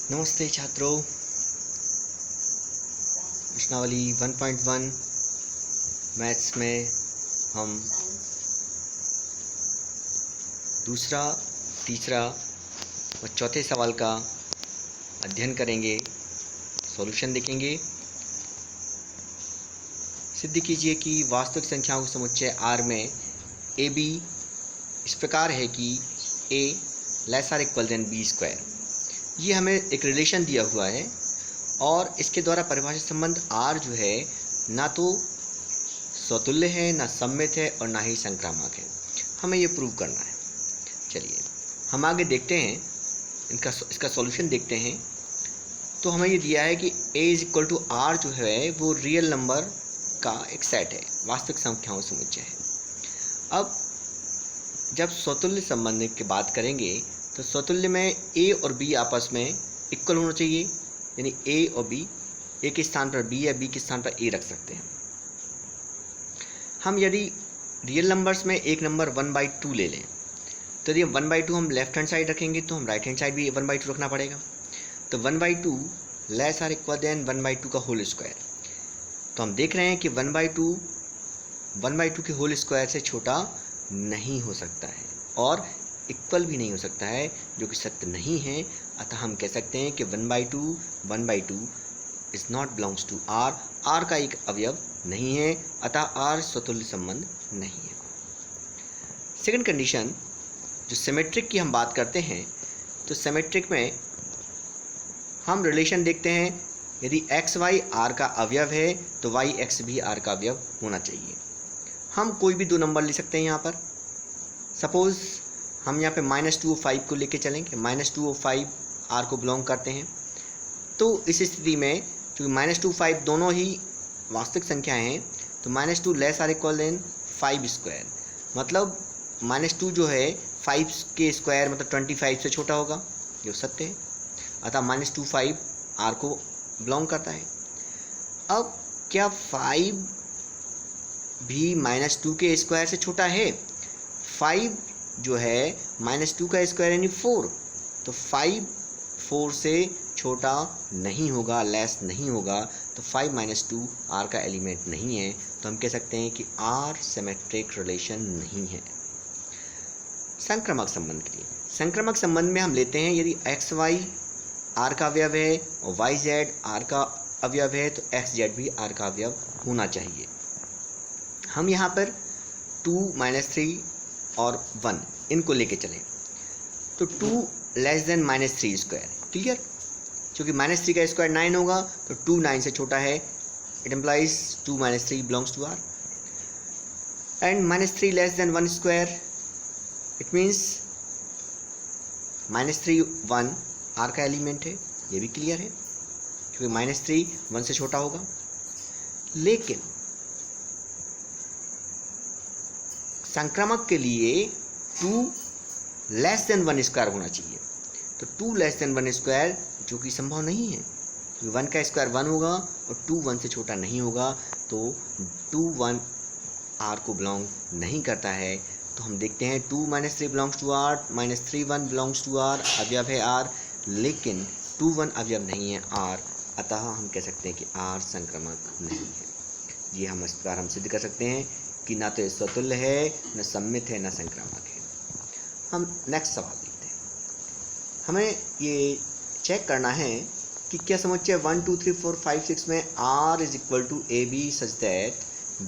नमस्ते छात्रों, प्रश्नावली 1.1 मैथ्स में हम दूसरा, तीसरा और चौथे सवाल का अध्ययन करेंगे, सॉल्यूशन देखेंगे। सिद्ध कीजिए कि वास्तविक संख्याओं के समुच्चय R में ए बी इस प्रकार है कि a less or equal then B square. ये हमें एक रिलेशन दिया हुआ है और इसके द्वारा परिभाषित संबंध R जो है ना तो स्वतुल्य है, ना सममित है और ना ही संक्रामक है। हमें ये प्रूव करना है। चलिए हम आगे देखते हैं, इसका सॉल्यूशन देखते हैं। तो हमें ये दिया है कि a is equal to R जो है वो रियल नंबर का एक सेट है, वास्तविक संख्याओं समुच्चय है। अब जब स्वतुल्य संबंध की बात करेंगे तो स्वतुल्य में a और b आपस में इक्वल होना चाहिए, यानी a और b, a के स्थान पर b या b के स्थान पर a रख सकते हैं। हम यदि रियल नंबर्स में एक नंबर 1/2 ले लें तो यदि 1/2 हम लेफ्ट हैंड साइड रखेंगे तो हम राइट हैंड साइड भी 1/2 रखना पड़ेगा। तो 1/2 लेस आर इक्वल देन 1/2 का होल स्क्वायर। तो हम देख रहे हैं कि 1/2 के होल स्क्वायर से छोटा नहीं हो सकता है और इक्वल भी नहीं हो सकता है, जो कि सत्य नहीं है। अतः हम कह सकते हैं कि 1/2 is not belongs to R। R का एक अवयव नहीं है, अतः R स्वतुल्य संबंध नहीं है। सेकंड कंडीशन, जो सिमेट्रिक की हम बात करते हैं, तो सिमेट्रिक में हम रिलेशन देखते हैं, यदि x y R का अवयव है तो y x भी R का अवयव होना चाहिए। हम कोई भी दो नंबर ले सकते हैं यहाँ पर। सपोज़ हम यहाँ पे -2 और 5 को लेके चलेंगे। -2 और 5 R को बिलोंग करते हैं। तो इस स्थिति में चूँकि -2 5 दोनों ही वास्तविक संख्याएं हैं, तो -2 less or equal than 5 square, मतलब -2 जो है 5 के स्क्वायर मतलब 25 से छोटा होगा, जो सत्य है। अतः -2 5 R को बिलोंग करता है। अब क्या 5 भी -2 के स्क्वायर से छोटा है? 5 जो है -2 का स्क्वायर यानी 4, तो 5 4 से छोटा नहीं होगा, लेस नहीं होगा। तो 5 - 2 R का एलिमेंट नहीं है। तो हम कह सकते हैं कि R सिमेट्रिक रिलेशन नहीं है। संक्रामक संबंध के लिए, संक्रामक संबंध में हम लेते हैं यदि x y R का अवयव है और y z R का अवयव है तो x z भी R का अवयव होना चाहिए। हम यहाँ पर 2 - 3 और 1 इनको लेके चलें तो 2 लेस देन -3 स्क्वायर, क्लियर। क्योंकि -3 का स्क्वायर 9 होगा तो 2 9 से छोटा है। It implies 2 - 3 belongs to R। And -3 less than 1 square, it means -3 1 R का एलिमेंट है, ये भी क्लियर है, क्योंकि -3 1 से छोटा होगा। लेकिन संक्रामक के लिए 2 लेस देन 1 स्क्वायर होना चाहिए। तो 2 लेस देन 1 स्क्वायर जो कि संभव नहीं है, क्योंकि 1 का स्क्वायर 1 होगा और 2 1 से छोटा नहीं होगा। तो 2 1 R को बिलोंग नहीं करता है। तो हम देखते हैं 2 - 3 belongs to R, -3 1 belongs to R, अवयव है R, लेकिन 2 1 अवयव नहीं है R। अतः हम कह सकते हैं कि R संक्रामक नहीं है। ये हम इस प्रकार हम सिद्ध कर सकते हैं कि ना तो स्वतुल्य है, न सममित है, न संक्रामक है। हम नेक्स्ट सवाल देखते हैं। हमें ये चेक करना है कि क्या समुच्चय 1 2 3 4 5 6 में R is equal to A B such that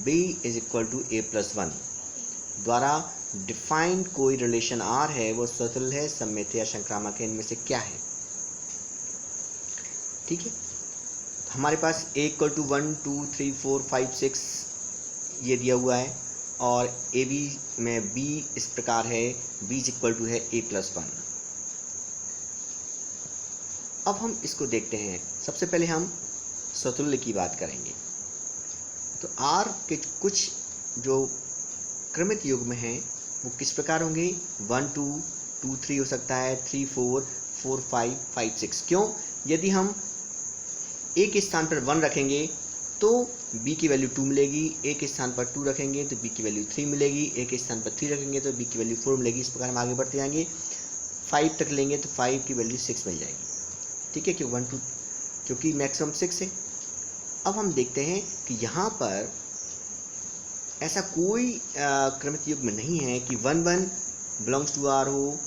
B is equal to a+1 द्वारा डिफाइंड कोई रिलेशन R है, वो स्वतुल्य है, सममित है या संक्रामक है। इनमें से क्या है? ठीक है, हमारे पास a इक्वल टू 1 2 3 4 5 6 ये दिया हुआ है और ए बी में b इस प्रकार है, b इज इक्वल टू है a+1। अब हम इसको देखते हैं। सबसे पहले हम स्वतुल्य की बात करेंगे। तो R के कुछ जो क्रमित युग्म हैं वो किस प्रकार होंगे? 1 2 2 3 हो सकता है, 3 4 4 5 5 6। क्यों? यदि हम a के स्थान पर 1 रखेंगे तो b की वैल्यू 2 मिलेगी, a के स्थान पर 2 रखेंगे तो b की वैल्यू 3 मिलेगी, a के स्थान पर 3 रखेंगे तो b की वैल्यू 4 मिलेगी। इस प्रकार हम आगे बढ़ते जाएंगे, 5 तक लेंगे तो 5 की वैल्यू 6 मिल जाएगी। ठीक है, क्योंकि मैक्सिमम 6 है। अब हम देखते हैं कि यहाँ पर ऐसा कोई क्रमित युग्म नहीं है कि 1 1 बिलोंग्स टू आर हो,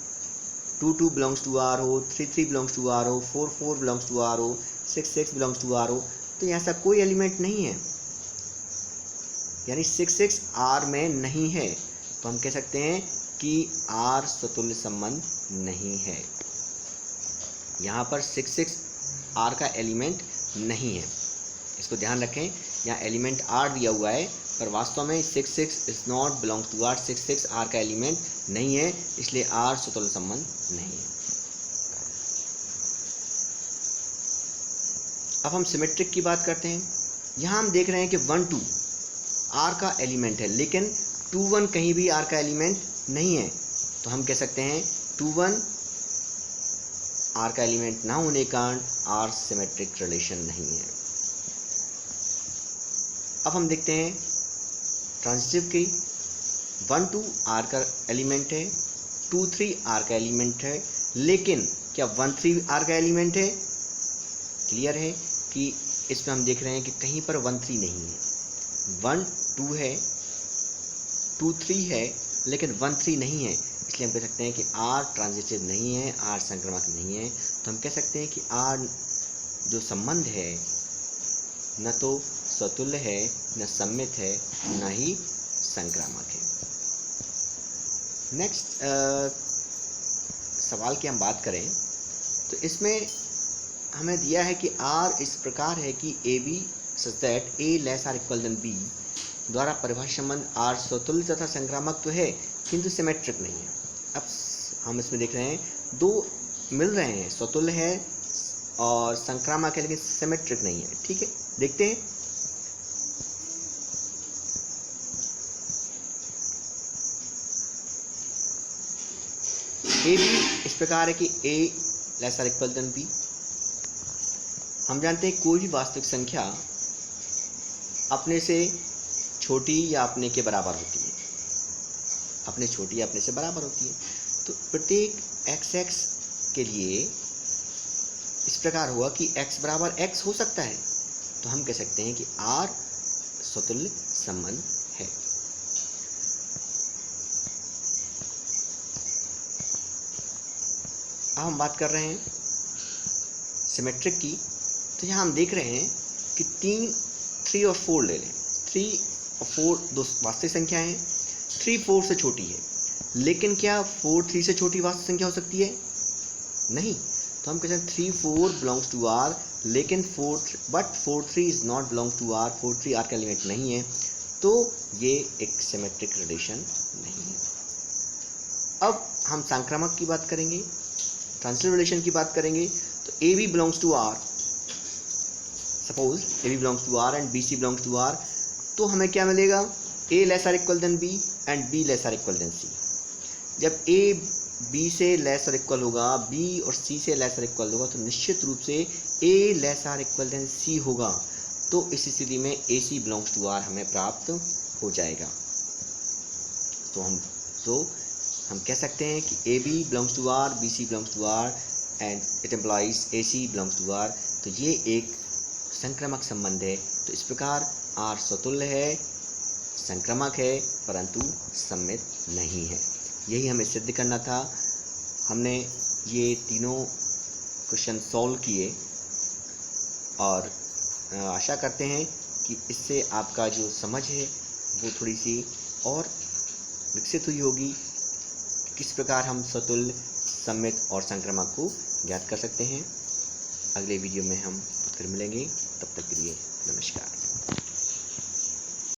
2 2 बिलोंग्स टू आर हो, 3 3 बिलोंग्स टू आर हो, 4 4 बिलोंग्स टू आर हो, 6 6 बिलोंग्स टू आर हो। तो ऐसा कोई एलिमेंट नहीं है, यानी 6 6 आर में नहीं है। तो हम कह सकते हैं कि आर स्वतुल्य संबंध नहीं है। यहाँ पर 6 6 आर का एलिमेंट नहीं है, इसको ध्यान रखें। यहाँ एलिमेंट आर दिया हुआ है, पर वास्तव में 6 6 is not belongs to R. 6 6 R का एलिमेंट नहीं है, इसलिए आर स्वतुल्य संबंध नहीं है। अब हम सिमेट्रिक की बात करते हैं। यहाँ हम देख रहे हैं कि 1 2 आर का एलिमेंट है, लेकिन 2 1 कहीं भी आर का एलिमेंट नहीं है। तो हम कह सकते हैं 2 1 आर का एलिमेंट ना होने के कारण आर सिमेट्रिक रिलेशन नहीं है। अब हम देखते हैं ट्रांजिटिव की। 1 2 आर का एलिमेंट है, 2 3 आर का एलिमेंट है, लेकिन क्या 1 3 आर का एलिमेंट है? क्लियर है कि इसमें हम देख रहे हैं कि कहीं पर 1 3 नहीं है। 1 2 है, 2 3 है, लेकिन 1 3 नहीं है, इसलिए हम कह सकते हैं कि आर ट्रांजिटिव नहीं है, आर संक्रामक नहीं है। तो हम कह सकते हैं कि आर जो संबंध है न तो स्वतुल्य है, न सममित है, न ही संक्रामक है। नेक्स्ट सवाल की हम बात करें तो इसमें हमें दिया है कि आर इस प्रकार है कि A B such that A less or equal then B द्वारा परिभाषित संबंध आर स्वतुल्य तथा संक्रामक तो है, किंतु सिमेट्रिक नहीं है। अब हम इसमें देख रहे हैं दो मिल रहे हैं, स्वतुल्य है और संक्रामक है, लेकिन सिमेट्रिक नहीं है। ठीक है, देखते हैं। ए बी इस प्रकार है कि A less or equal then B. हम जानते हैं कोई भी वास्तविक संख्या अपने से छोटी या अपने के बराबर होती है, अपने छोटी या अपने से बराबर होती है। तो प्रत्येक एक्स एक्स के लिए इस प्रकार हुआ कि x बराबर x हो सकता है। तो हम कह सकते हैं कि R स्वतुल्य संबंध है। अब हम बात कर रहे हैं सिमेट्रिक की। तो यहाँ हम देख रहे हैं कि 3 और 4 ले लें। 3 और 4 दो वास्तविक संख्या हैं। 3 4 से छोटी है, लेकिन क्या 4 3 से छोटी वास्तविक संख्या हो सकती है? नहीं। तो हम कहते हैं 3 4 बिलोंग्स टू आर, लेकिन 4 3 is not belongs to R. 4 3 R का एलिमेंट नहीं है, तो ये एक सिमेट्रिक रिलेशन नहीं है। अब हम संक्रामक की बात करेंगे, ट्रांजिटिव रिलेशन की बात करेंगे। तो A B belongs to R, suppose A B belongs to R and B C belongs to R, तो हमें क्या मिलेगा? A less or equal then B and B less or equal then C. जब A B से less और equal होगा, B और C से लेस और इक्वल होगा, तो निश्चित रूप से ए लेस आर इक्वल देन सी होगा। तो इस स्थिति में ए सी बिलोंग्स टू आर हमें प्राप्त हो जाएगा। तो हम कह सकते हैं कि A B belongs to R, B C belongs to R and it implies A C belongs to R. तो ये एक संक्रामक संबंध है। तो इस प्रकार आर स्वतुल्य है, संक्रामक है, परंतु सममित नहीं है। यही हमें सिद्ध करना था। हमने ये तीनों क्वेश्चन सॉल्व किए और आशा करते हैं कि इससे आपका जो समझ है वो थोड़ी सी और विकसित हुई होगी। किस प्रकार हम स्वतुल्य, सममित और संक्रामक को ज्ञात कर सकते हैं। अगले वीडियो में हम फिर मिलेंगे, तब तक के लिए नमस्कार।